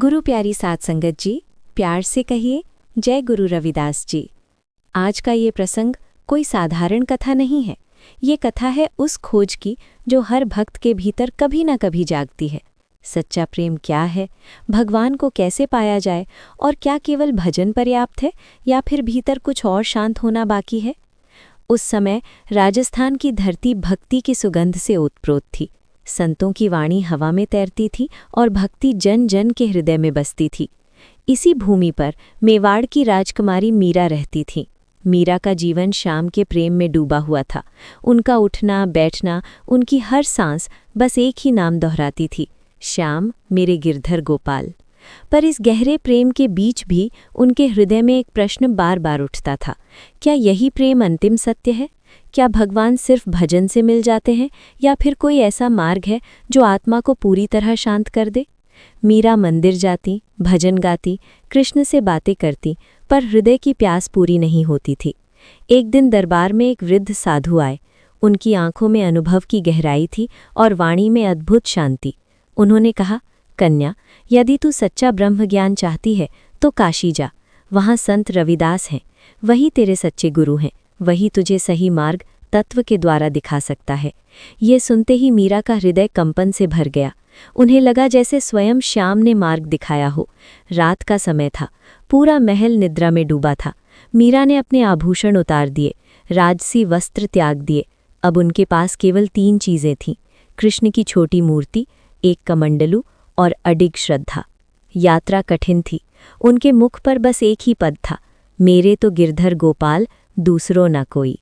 गुरु प्यारी साध संगत जी, प्यार से कहिए जय गुरु रविदास जी। आज का ये प्रसंग कोई साधारण कथा नहीं है। ये कथा है उस खोज की जो हर भक्त के भीतर कभी ना कभी जागती है। सच्चा प्रेम क्या है, भगवान को कैसे पाया जाए, और क्या केवल भजन पर्याप्त है या फिर भीतर कुछ और शांत होना बाकी है। उस समय राजस्थान की धरती भक्ति की सुगंध से ओतप्रोत थी। संतों की वाणी हवा में तैरती थी और भक्ति जन जन के हृदय में बसती थी। इसी भूमि पर मेवाड़ की राजकुमारी मीरा रहती थी। मीरा का जीवन श्याम के प्रेम में डूबा हुआ था। उनका उठना बैठना, उनकी हर सांस बस एक ही नाम दोहराती थी, श्याम मेरे गिरधर गोपाल। पर इस गहरे प्रेम के बीच भी उनके हृदय में एक प्रश्न बार बार उठता था, क्या यही प्रेम अंतिम सत्य है? क्या भगवान सिर्फ भजन से मिल जाते हैं या फिर कोई ऐसा मार्ग है जो आत्मा को पूरी तरह शांत कर दे? मीरा मंदिर जाती, भजन गाती, कृष्ण से बातें करती, पर हृदय की प्यास पूरी नहीं होती थी। एक दिन दरबार में एक वृद्ध साधु आए। उनकी आंखों में अनुभव की गहराई थी और वाणी में अद्भुत शांति। उन्होंने कहा, कन्या, यदि तू सच्चा ब्रह्म ज्ञान चाहती है तो काशी जा। वहाँ संत रविदास हैं, वही तेरे सच्चे गुरु हैं। वही तुझे सही मार्ग तत्व के द्वारा दिखा सकता है। ये सुनते ही मीरा का हृदय कंपन से भर गया। उन्हें लगा जैसे स्वयं श्याम ने मार्ग दिखाया हो। रात का समय था, पूरा महल निद्रा में डूबा था। मीरा ने अपने आभूषण उतार दिए, राजसी वस्त्र त्याग दिए। अब उनके पास केवल 3 चीज़ें थीं, कृष्ण की छोटी मूर्ति, एक कमंडलू और अडिग श्रद्धा। यात्रा कठिन थी। उनके मुख पर बस एक ही पद था, मेरे तो गिरधर गोपाल, दूसरों न कोई।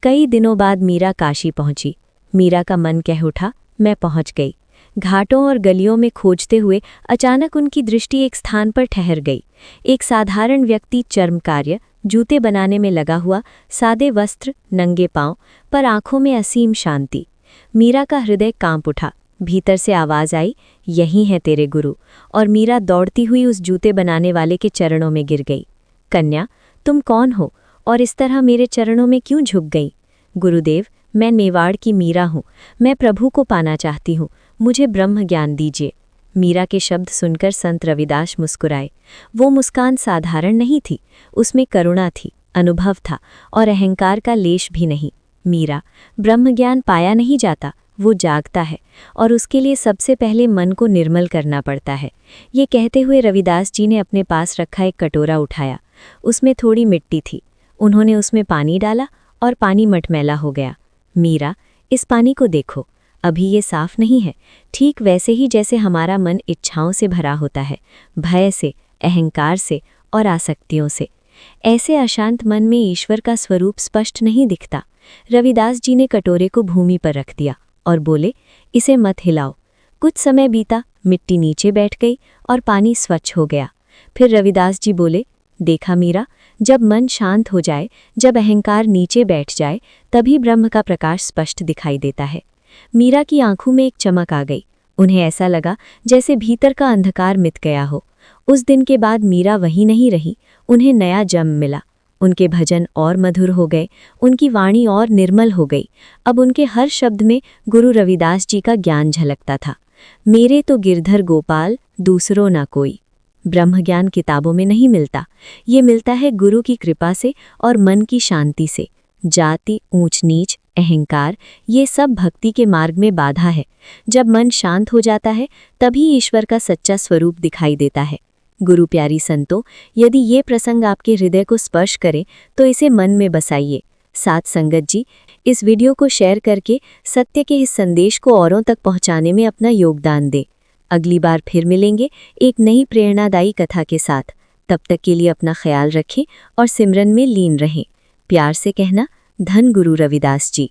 कई दिनों बाद मीरा काशी पहुंची। मीरा का मन कह उठा, मैं पहुंच गई। घाटों और गलियों में खोजते हुए अचानक उनकी दृष्टि एक स्थान पर ठहर गई। एक साधारण व्यक्ति चर्म कार्य, जूते बनाने में लगा हुआ, सादे वस्त्र, नंगे पांव, पर आंखों में असीम शांति। मीरा का हृदय कांप उठा। भीतर से आवाज आई, यही है तेरे गुरु। और मीरा दौड़ती हुई उस जूते बनाने वाले के चरणों में गिर गई। कन्या, तुम कौन हो और इस तरह मेरे चरणों में क्यों झुक गई? गुरुदेव, मैं मेवाड़ की मीरा हूँ। मैं प्रभु को पाना चाहती हूँ। मुझे ब्रह्म ज्ञान दीजिए। मीरा के शब्द सुनकर संत रविदास मुस्कुराए। वो मुस्कान साधारण नहीं थी, उसमें करुणा थी, अनुभव था और अहंकार का लेश भी नहीं। मीरा, ब्रह्म ज्ञान पाया नहीं जाता, वो जागता है, और उसके लिए सबसे पहले मन को निर्मल करना पड़ता है। ये कहते हुए रविदास जी ने अपने पास रखा एक कटोरा उठाया। उसमें थोड़ी मिट्टी थी। उन्होंने उसमें पानी डाला और पानी मटमैला हो गया। मीरा, इस पानी को देखो, अभी ये साफ नहीं है, ठीक वैसे ही जैसे हमारा मन इच्छाओं से भरा होता है, भय से, अहंकार से और आसक्तियों से। ऐसे अशांत मन में ईश्वर का स्वरूप स्पष्ट नहीं दिखता। रविदास जी ने कटोरे को भूमि पर रख दिया और बोले, इसे मत हिलाओ। कुछ समय बीता, मिट्टी नीचे बैठ गई और पानी स्वच्छ हो गया। फिर रविदास जी बोले, देखा मीरा, जब मन शांत हो जाए, जब अहंकार नीचे बैठ जाए, तभी ब्रह्म का प्रकाश स्पष्ट दिखाई देता है। मीरा की आंखों में एक चमक आ गई। उन्हें ऐसा लगा जैसे भीतर का अंधकार मिट गया हो। उस दिन के बाद मीरा वही नहीं रही, उन्हें नया जन्म मिला। उनके भजन और मधुर हो गए, उनकी वाणी और निर्मल हो गई। अब उनके हर शब्द में गुरु रविदास जी का ज्ञान झलकता था। मेरे तो गिरधर गोपाल, दूसरों ना कोई। ब्रह्म ज्ञान किताबों में नहीं मिलता, ये मिलता है गुरु की कृपा से और मन की शांति से। जाति, ऊंच नीच, अहंकार, ये सब भक्ति के मार्ग में बाधा है। जब मन शांत हो जाता है, तभी ईश्वर का सच्चा स्वरूप दिखाई देता है। गुरु प्यारी संतों, यदि ये प्रसंग आपके हृदय को स्पर्श करे तो इसे मन में बसाइए। साथ संगत जी, इस वीडियो को शेयर करके सत्य के इस संदेश को औरों तक पहुंचाने में अपना योगदान दें। अगली बार फिर मिलेंगे एक नई प्रेरणादायी कथा के साथ। तब तक के लिए अपना ख्याल रखें और सिमरन में लीन रहें। प्यार से कहना, धन गुरु रविदास जी।